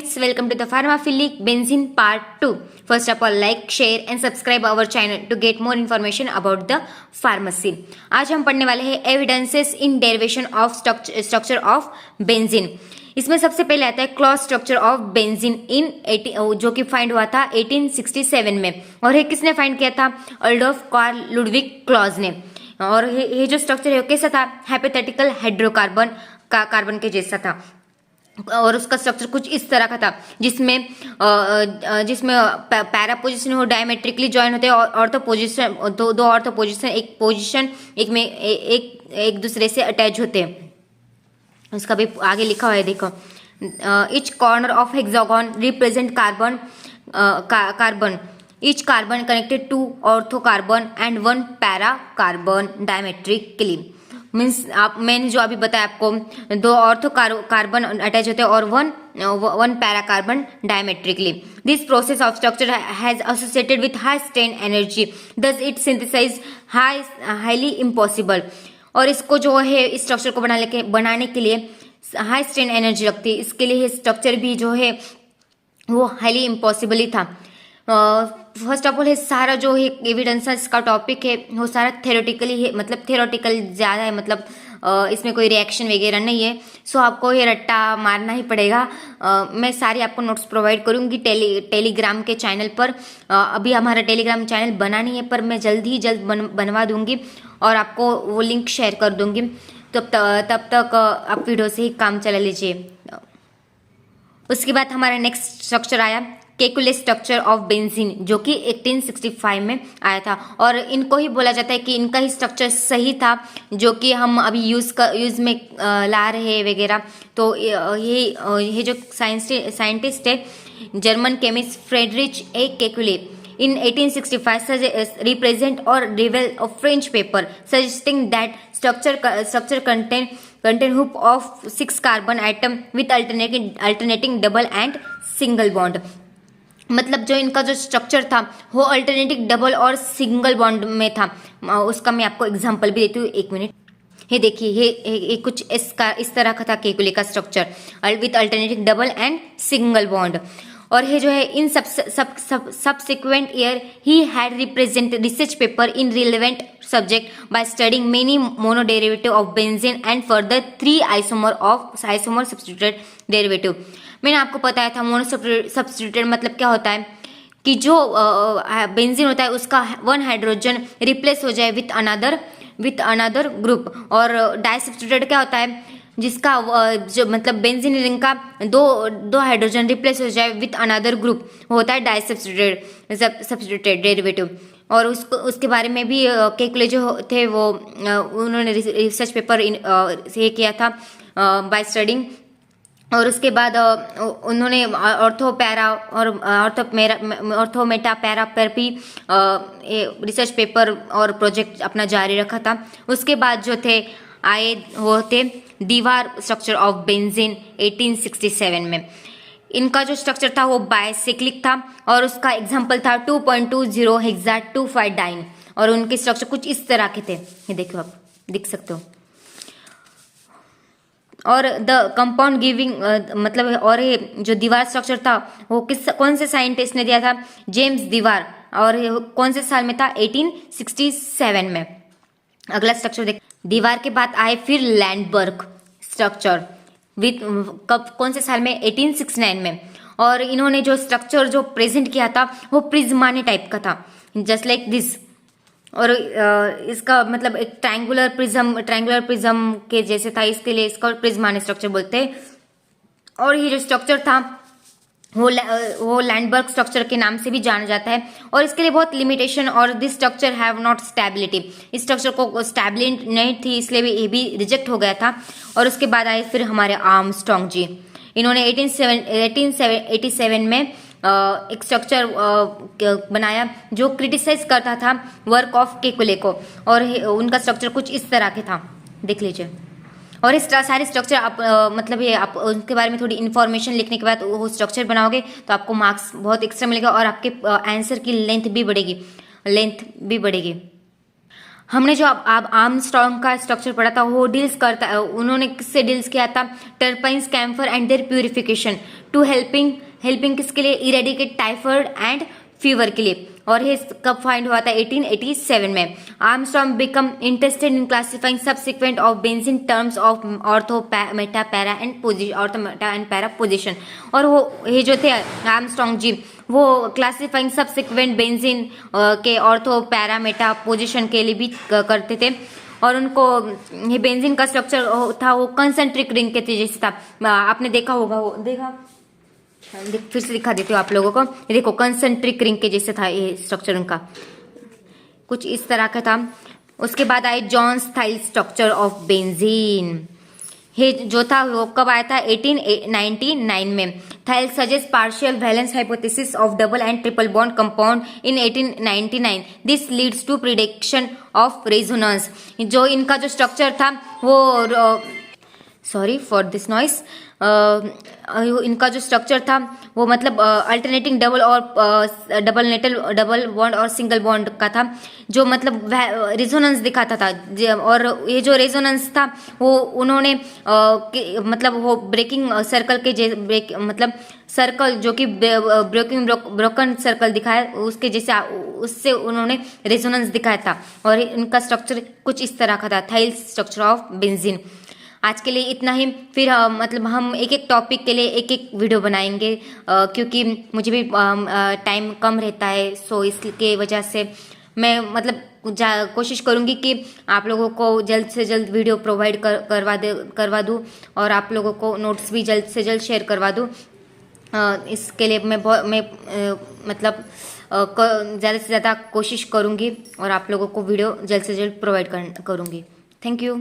friends, welcome to the Pharmaphilic Benzene Part 2. First of all, like, share and subscribe our channel to get more information about the pharmacy. आज हम पढ़ने वाले हैं evidences in derivation of structure of benzene. इसमें सबसे पहले आता है clause structure of benzene in जो कि फाइंड हुआ था 1867 में। और ये किसने फाइंड किया था? अडोल्फ कार्ल लुडविग क्लॉज ने। और ये जो स्ट्रक्चर है वो कैसा था? हाइपोथेटिकल हाइड्रोकार्बन कार्बन के जैसा था और उसका स्ट्रक्चर कुछ इस तरह का था जिसमें पैरा पोजीशन वो डायमेट्रिकली ज्वाइन होते हैं और ऑर्थो पोजीशन दो ऑर्थो पोजीशन एक दूसरे से अटैच होते हैं। उसका भी आगे लिखा हुआ है, देखो। Each corner of hexagon represent carbon each carbon connected to ortho carbon and one para carbon diametrically. Means मैंने जो अभी बताया आपको, दो ऑर्थो कार्बन अटैच होते हैं और one para carbon diametrically. This process of structure has associated with high strain energy, thus it synthesize highly impossible. और इसको जो है इस स्ट्रक्चर को बनाने के लिए हाई स्ट्रेन एनर्जी लगती है। इसके लिए स्ट्रक्चर भी जो है वो हाईली इम्पॉसिबल ही था। फर्स्ट ऑफ ऑल है सारा जो है एविडेंस इसका टॉपिक है वो सारा थ्योरेटिकली है, मतलब थ्योरेटिकल ज़्यादा है, मतलब इसमें कोई रिएक्शन वगैरह नहीं है। सो आपको ये रट्टा मारना ही पड़ेगा। मैं सारी आपको नोट्स प्रोवाइड करूँगी टेलीग्राम के चैनल पर। अभी हमारा टेलीग्राम चैनल बना नहीं है पर मैं जल्द बनवा दूँगी और आपको वो लिंक शेयर कर दूँगी। तब तक आप वीडियो से ही काम चला लीजिए। उसके बाद हमारा नेक्स्ट स्ट्रक्चर आया केकुले स्ट्रक्चर ऑफ बेंजीन, जो कि 1865 में आया था। और इनको ही बोला जाता है कि इनका ही स्ट्रक्चर सही था जो कि हम अभी यूज में ला रहे हैं वगैरह। तो ये जो साइंटिस्ट है German chemist Friedrich A Kekule in 1865 represent or reveal a French paper suggesting that structure contain hoop of 6 carbon atom with alternating double and single bond। मतलब जो इनका जो स्ट्रक्चर था वो अल्टरनेटिंग डबल और सिंगल बॉन्ड में था। उसका मैं आपको एग्जांपल भी देती हूँ, एक मिनट। ये देखिए, ये कुछ इस तरह का था केकुले का structure with alternating double and single bond. और ये जो है इन subsequent year he had represent research paper in relevant subject by studying many monoderivative of benzene and further 3 isomer substituted derivative। मैंने आपको बताया था मोनो सब्स्टिट्यूटेड मतलब क्या होता है कि जो बेंजीन होता है उसका वन हाइड्रोजन रिप्लेस हो जाए विथ अनदर ग्रुप। और डाई सब्स्टिट्यूटेड क्या होता है? जिसका जो मतलब बेंजीन रिंग का दो हाइड्रोजन रिप्लेस हो जाए विथ अनदर ग्रुप होता है डाई सब्स्टिट्यूटेड डेरिवेटिव। और उसके बारे में भी केकुले जो थे वो उन्होंने रिसर्च पेपर ये किया था बाय स्टडिंग। और उसके बाद उन्होंने ऑर्थो मेटा पैरा पर भी रिसर्च पेपर और प्रोजेक्ट अपना जारी रखा था। उसके बाद जो थे आए वो थे दीवार स्ट्रक्चर ऑफ बेंजीन 1867 में। इनका जो स्ट्रक्चर था वो बाइसाइक्लिक था और उसका एग्जांपल था 2.20 हेक्सा-2,5-डाइन। और उनके स्ट्रक्चर कुछ इस तरह के थे, ये देखो, आप देख सकते हो। और द कंपाउंड गिविंग मतलब और ये जो दीवार स्ट्रक्चर था वो कौन से साइंटिस्ट ने दिया था? जेम्स दीवार। और कौन से साल में था? 1867 में। अगला स्ट्रक्चर देख, दीवार के बाद आए फिर लैंडबर्ग स्ट्रक्चर कौन से साल में? 1869 में। और इन्होंने जो स्ट्रक्चर जो प्रेजेंट किया था वो प्रिज्मानी टाइप का था, जस्ट लाइक दिस। और इसका मतलब एक ट्रायंगुलर प्रिज्म के जैसे था, इसके लिए इसका प्रिज्मानी स्ट्रक्चर बोलते हैं। और ये जो स्ट्रक्चर था वो लैंडबर्ग स्ट्रक्चर के नाम से भी जाना जाता है। और इसके लिए बहुत लिमिटेशन और this structure have not stability, इस स्ट्रक्चर को स्टेबिलिटी नहीं थी, इसलिए भी ये भी रिजेक्ट हो गया था। और उसके बाद आए फिर हमारे आर्मस्ट्रांग जी। इन्होंने 1887 में एक स्ट्रक्चर बनाया जो क्रिटिसाइज करता था वर्क ऑफ केकुले को। और उनका स्ट्रक्चर कुछ इस तरह के था, देख लीजिए। और इस सारे स्ट्रक्चर आप मतलब ये आप उनके बारे में थोड़ी इन्फॉर्मेशन लिखने के बाद वो स्ट्रक्चर बनाओगे तो आपको मार्क्स बहुत एक्स्ट्रा मिलेगा और आपके आंसर की लेंथ भी बढ़ेगी। हमने जो अब आर्मस्ट्रॉन्ग का स्ट्रक्चर पढ़ा था वो डील्स करता है, उन्होंने किससे डील्स किया था, terpenes, camphor and their purification to helping किसके लिए, इरेडिकेट टाइफाइड एंड फीवर के लिए। और ये कब फाइंड हुआ था, 1887 में। Armstrong become interested in classifying subsequent of benzene terms of ortho Meta para and position, ortho Meta and para position. और वो ये जो थे आर्मस्ट्रॉन्ग जी, वो क्लासिफाइंग सबसिक्वेंट बेंजीन के ऑर्थो पैरा मेटा पोजिशन के लिए भी करते थे। और उनको ये बेंजीन का स्ट्रक्चर था वो कंसेंट्रिक रिंग के जैसे था, आपने देखा होगा, वो देखा, फिर से दिखा देती हूँ आप लोगों को। ये देखो कंसेंट्रिक रिंग के जैसे था ये स्ट्रक्चर, उनका कुछ इस तरह का था। उसके बाद आए Johannes Thiele structure of benzene. ये जो था वो कब आया था, 1899 में। Thiele suggest partial valence hypothesis of double and triple bond compound in 1899। This leads to prediction of resonance. जो इनका जो स्ट्रक्चर था वो सॉरी फॉर दिस नॉइस, इनका जो स्ट्रक्चर था वो मतलब अल्टरनेटिंग डबल और डबल बॉन्ड और सिंगल बॉन्ड का था, जो मतलब रेजोनेंस दिखाता था। और ये जो रेजोनेंस था वो उन्होंने मतलब वो ब्रेकिंग सर्कल के मतलब सर्कल जो कि ब्रोकन सर्कल दिखाया उसके जैसे, उससे उन्होंने रेजोनेंस दिखाया था। और इनका स्ट्रक्चर कुछ इस तरह का था, थाइल स्ट्रक्चर ऑफ बेंजीन। आज के लिए इतना ही, फिर मतलब हम एक एक टॉपिक के लिए एक एक वीडियो बनाएंगे, क्योंकि मुझे भी टाइम कम रहता है, सो इसके वजह से मैं मतलब कोशिश करूँगी कि आप लोगों को जल्द से जल्द वीडियो प्रोवाइड करवा दूँ और आप लोगों को नोट्स भी जल्द से जल्द शेयर करवा दूँ। इसके लिए मैं मतलब ज़्यादा से ज़्यादा कोशिश करूँगी और आप लोगों को वीडियो जल्द से जल्द प्रोवाइड करूँगी। Thank you.